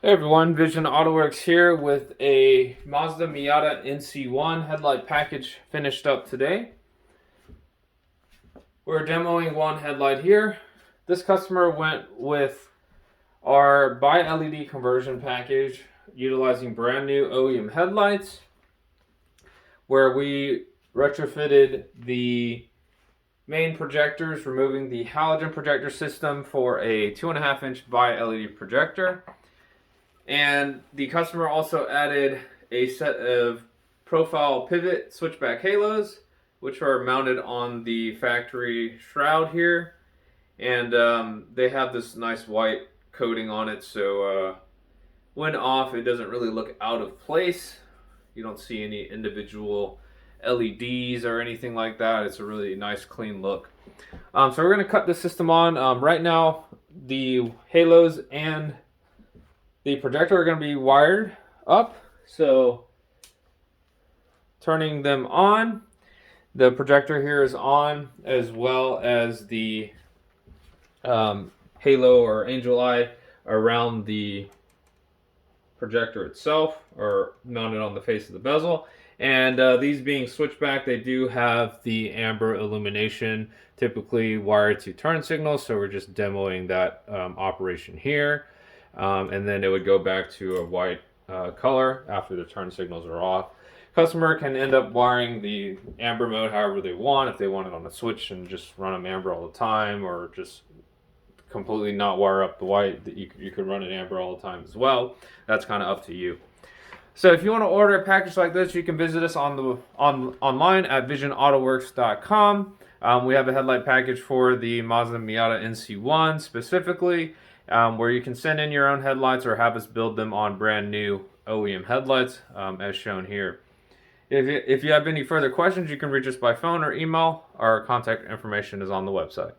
Hey everyone, VisionAutoworks here with a Mazda Miata NC1 headlight package finished up today. We're demoing one headlight here. This customer went with our by LED conversion package utilizing brand new OEM headlights, where we retrofitted the main projectors, removing the halogen projector system for a 2.5-inch by LED projector. And the customer also added a set of profile pivot switchback halos, which are mounted on the factory shroud here. And they have this nice white coating on it, so when off, it doesn't really look out of place. You don't see any individual LEDs or anything like that. It's a really nice, clean look. So we're going to cut the system on. Right now, the halos and the projector are going to be wired up, so turning them on, the projector here is on, as well as the halo or angel eye around the projector itself, or mounted on the face of the bezel. And these being switchback, they do have the amber illumination, typically wired to turn signals, so we're just demoing that operation here. And then it would go back to a white color after the turn signals are off. Customer can end up wiring the amber mode however they want. If they want it on a switch and just run them amber all the time, or just completely not wire up the white, you could run it amber all the time as well. That's kind of up to you. So if you want to order a package like this, you can visit us online at VisionAutoworks.com. We have a headlight package for the Mazda Miata NC1 specifically, where you can send in your own headlights or have us build them on brand new OEM headlights, as shown here. If you have any further questions, you can reach us by phone or email. Our contact information is on the website.